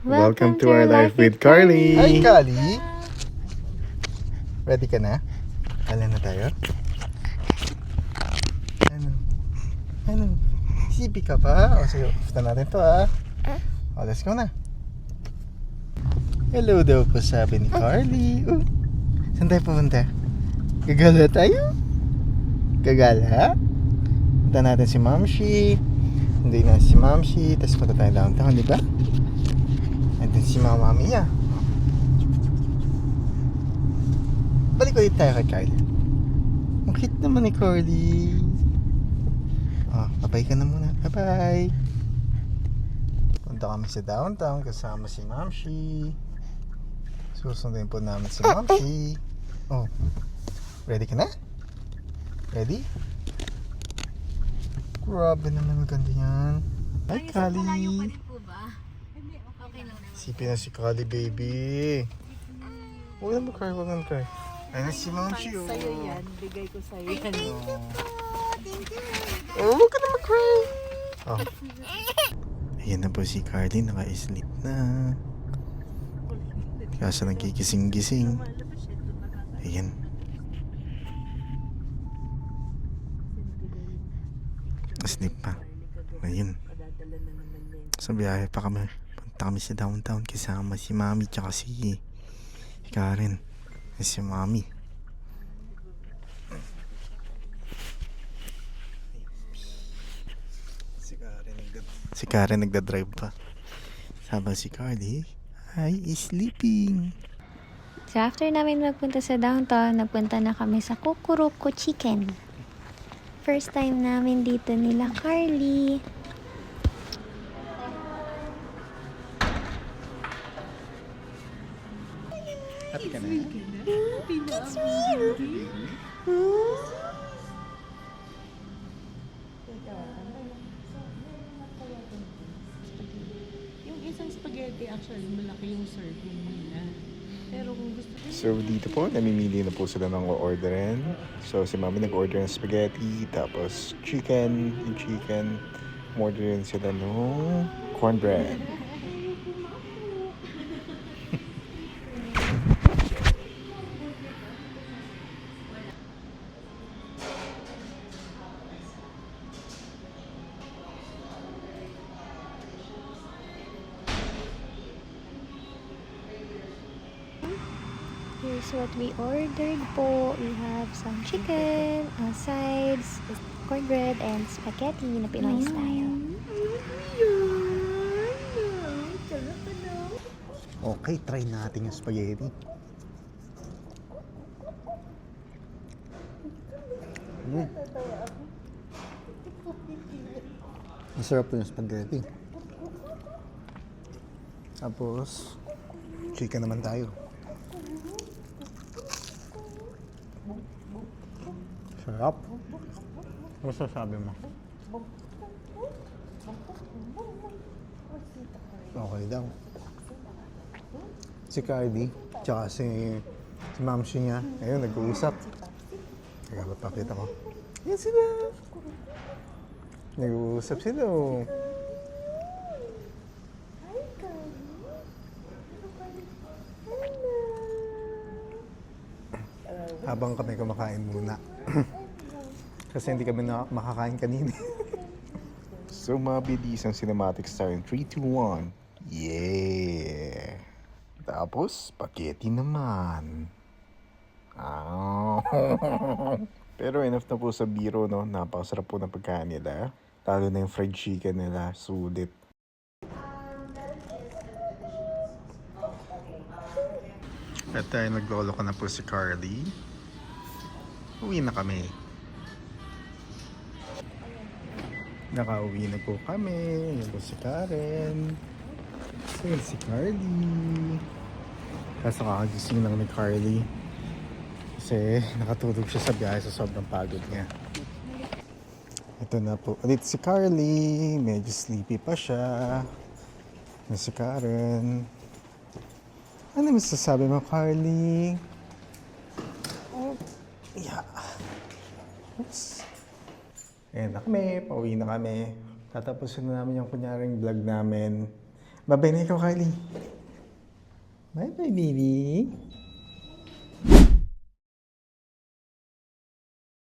Welcome to our life with Carly. Hi, Carly. Ready ka na? Alam na tayo? Ano? Sipi ka pa? O sige, basta natin to O, let's go na. Hello daw po sabi ni Carly. Saan tayo pupunta? Gagala tayo? Gagala? Punta natin si Mamshi. Hindi na si Mamshi. Tapos punta tayo downtown, di ba? Andun si Mama Mia. Balik ulit tayo kay Carly. Ang cute naman ni Carly. Bye-bye ka na muna. Bye-bye. Punta kami sa downtown kasama si Mamshi. Susundin po namin si Mamshi. Ready ka na? Ready? Grabe naman maganda yan. Hi, Carly. Sipin na si Carly, baby. Huwag na mag-cry, huwag na mag-cry. Ayun si Mamshi. Sa'yo yan. Bigay ko sa'yo yan. Huwag ka na mag-cry. Ayan na po si Carly, naka-sleep na. Kaso nagkikising-gising. Ayan. Sleep pa. Ayun. Sa biyahe pa kami. Punta kami sa downtown kasama si Mami tsaka si Karen. Si Mami. Si Karen nagdadrive pa. Habang si Carly ay sleeping. So after namin magpunta sa downtown, nagpunta na kami sa Kukuruko Chicken. First time namin dito nila Carly. Happy ka na? It's me! Yung isang spaghetti, actually, malaki yung serving nila. Pero kung gusto ko, So dito po, namimili na po sila ng orderin. So si Mami nag-order ng spaghetti, tapos chicken, yung chicken. Order rin sila ng cornbread. Here's what we ordered po. We have some chicken, sides, cornbread, and spaghetti na Pinoy style. Okay, try natin yung spaghetti. Masarap po yung spaghetti. Tapos, chicken naman tayo. Sarap. Ano sasabi mo? Okay daw. Si Carly, tsaka si Mamshi niya, ayun, nag-uusap. Teka, papakita ko. Yan sila. Nag-uusap sila. Habang kami kumakain muna. Kasi hindi kami makakain kanina. So, mabilis ang cinematic star in 3, 2, 1. Yeah! Tapos, spaghetti naman. Pero enough na po sa biro, no? Napakasarap po ng pagkain nila. Lalo na yung fried chicken nila. Sulit. At naglolo ko na po si Carly. Uwi na kami. Nakauwi na po kami. Yan po si Karen. Yan si Carly. Kaso kakagising lang ni Carly. Kasi nakatulog siya sa biyahe sa sobrang pagod niya. Ito na po. Ulit si Carly. Medyo sleepy pa siya. Yan si Karen. Ano masasabi mo, Carly? Yeah. Oops. Ayan na kami. Pauwi na kami. Tatapusin na namin yung kunyaring vlog namin. Bye-bye na ikaw, Carly. Bye-bye, baby.